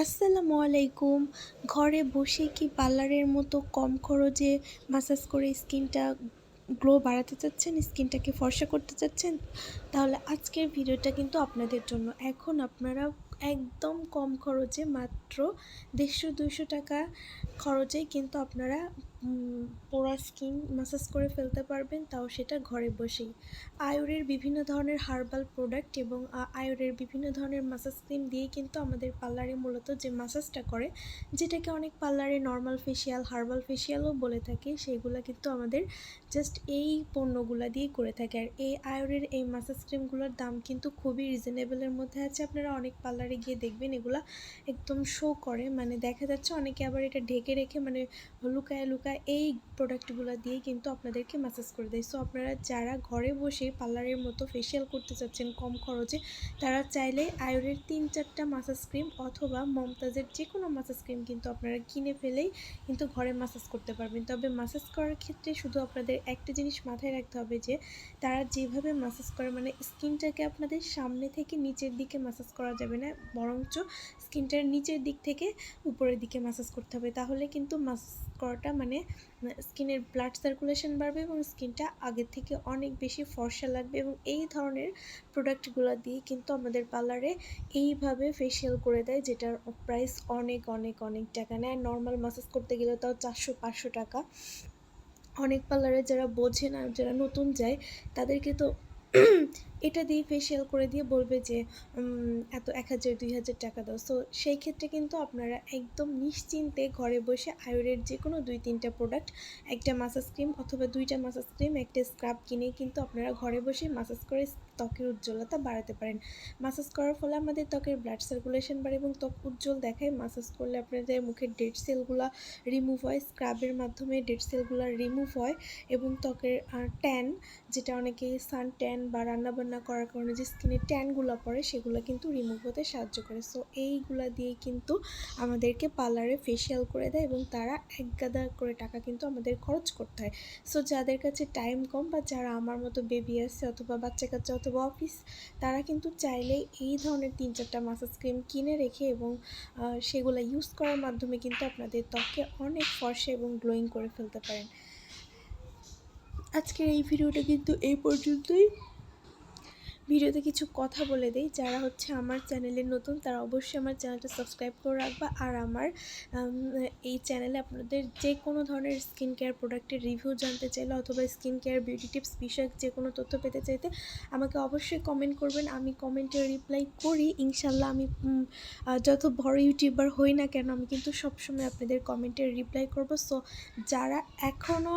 আসসালামু আলাইকুম। ঘরে বসে কি পার্লারের মতো কম খরচে ম্যাসাজ করে স্কিনটা গ্লো বাড়াতে চাচ্ছেন, স্কিনটাকে ফর্সা করতে চাচ্ছেন? তাহলে আজকের ভিডিওটা কিন্তু আপনাদের জন্য। এখন আপনারা একদম কম খরচে মাত্র ১৫০-২০০ টাকা খরচেই কিন্তু আপনারা পুরা স্কিন ম্যাসাজ করে ফেলতে পারবেন, তাও সেটা ঘরে বসেই। আয়ুরের বিভিন্ন ধরনের হার্বাল প্রোডাক্ট এবং আয়ুরের বিভিন্ন ধরনের ম্যাসাজ ক্রিম দিয়েই কিন্তু আমাদের পার্লারে মূলত যে ম্যাসাজটা করে, যেটাকে অনেক পার্লারে নর্মাল ফেসিয়াল, হার্বাল ফেসিয়ালও বলে থাকে, সেগুলো কিন্তু আমাদের জাস্ট এই পণ্যগুলো দিয়েই করে থাকে। আর এই আয়ুরের এই ম্যাসাজ ক্রিমগুলোর দাম কিন্তু খুবই রিজনেবলের মধ্যে আছে। আপনারা অনেক পার্লারে গিয়ে দেখবেন এগুলা একদম শো করে, মানে দেখা যাচ্ছে অনেকে আবার এটা ঢেকে রেখে মানে লুকায় লুকায় এই প্রোডাক্টগুলো দিয়ে কিন্তু আপনাদেরকে ম্যাসাজ করে দেয়। সো আপনারা যারা ঘরে বসে পার্লারের মতো ফেসিয়াল করতে চাচ্ছেন কম খরচে, তারা চাইলে আয়ুরের ৩-৪টা ম্যাসাজ ক্রিম অথবা মমতাজের যে কোনো ম্যাসাজ ক্রিম কিন্তু আপনারা কিনে ফেলেই কিন্তু ঘরে ম্যাসাজ করতে পারবেন। তবে ম্যাসাজ করার ক্ষেত্রে শুধু আপনাদের একটা জিনিস মাথায় রাখতে হবে যে তারা যেভাবে ম্যাসাজ করে, মানে স্কিনটাকে আপনাদের সামনে থেকে নিচের দিকে ম্যাসাজ করা যাবে না, বরঞ্চ স্কিনটার নিচের দিক থেকে উপরের দিকে ম্যাসাজ করতে হবে। তাহলে কিন্তু ম্যাসাজ করাটা মানে স্কিনের ব্লাড সার্কুলেশন বাড়বে এবং স্কিনটা আগের থেকে অনেক বেশি ফর্সা লাগবে। এবং এই ধরনের প্রোডাক্টগুলো দিয়ে কিন্তু আমাদের পার্লারে এইভাবে ফেসিয়াল করে দেয়, যেটার প্রাইস অনেক অনেক অনেক টাকা নেয়। নর্মাল ম্যাসাজ করতে গেলে তাও ৪০০-৫০০ টাকা। অনেক পার্লারে যারা বোঝে না, যারা নতুন যায়, তাদেরকে তো এটা দিয়ে ফেসিয়াল করে দিয়ে বলবে যে এত ১,০০০-২,০০০ টাকা দাও। সো সেই ক্ষেত্রে কিন্তু আপনারা একদম নিশ্চিন্তে ঘরে বসে আয়ুরের যে কোনো ২-৩টা প্রোডাক্ট, একটা ম্যাসাজ ক্রিম অথবা ২টা ম্যাসাজ ক্রিম, একটা স্ক্রাব কিনে কিন্তু আপনারা ঘরে বসে ম্যাসাজ করে ত্বকের উজ্জ্বলতা বাড়াতে পারেন। ম্যাসাজ করার ফলে আমাদের ত্বকের ব্লাড সার্কুলেশন বাড়ে এবং ত্বক উজ্জ্বল দেখায়। ম্যাসাজ করলে আপনাদের মুখের ডেড সেলগুলো রিমুভ হয়, স্ক্রাবের মাধ্যমে ডেড সেলগুলো রিমুভ হয় এবং ত্বকের ট্যান, যেটা অনেকে সান ট্যান বা রান্নাবান্না করার কারণে যে স্কিনে ট্যানগুলো পড়ে, সেগুলো কিন্তু রিমুভ হতে সাহায্য করে। সো এইগুলা দিয়েই কিন্তু আমাদেরকে পার্লারে ফেসিয়াল করে দেয় এবং তারা একগাদা করে টাকা কিন্তু আমাদের খরচ করতে হয়। সো যাদের কাছে টাইম কম বা যারা আমার মতো বেবি আছে অথবা বাচ্চা কাচ্চা অথবা অফিস, তারা কিন্তু চাইলেই এই ধরনের ৩-৪টা ম্যাসাজ ক্রিম কিনে রেখে এবং সেগুলো ইউজ করার মাধ্যমে কিন্তু আপনাদের ত্বককে অনেক ফর্সা এবং গ্লোয়িং করে ফেলতে পারেন। আজকের এই ভিডিওটা কিন্তু এই পর্যন্তই। ভিডিওতে কিছু কথা বলে দেই, যারা হচ্ছে আমার চ্যানেলে নতুন তারা অবশ্যই আমার চ্যানেলটা সাবস্ক্রাইব করে রাখবা। আর আমার এই চ্যানেলে আপনাদের যে কোনো ধরনের স্কিন কেয়ার প্রোডাক্টের রিভিউ জানতে চাইলে অথবা স্কিন কেয়ার বিউটি টিপস বিষয়ক যে কোনো তথ্য পেতে চাইতে আমাকে অবশ্যই কমেন্ট করবেন। আমি কমেন্টে রিপ্লাই করি ইনশাল্লাহ। আমি যত বড় ইউটিউবার হই না কেন, আমি কিন্তু সবসময় আপনাদের কমেন্টের রিপ্লাই করব। সো যারা এখনও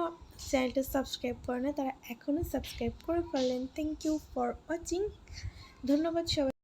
চ্যানেলটা সাবস্ক্রাইব করে না, তারা এখনই সাবস্ক্রাইব করে ফেললেন। Thank you for watching. ধন্যবাদ সবাই।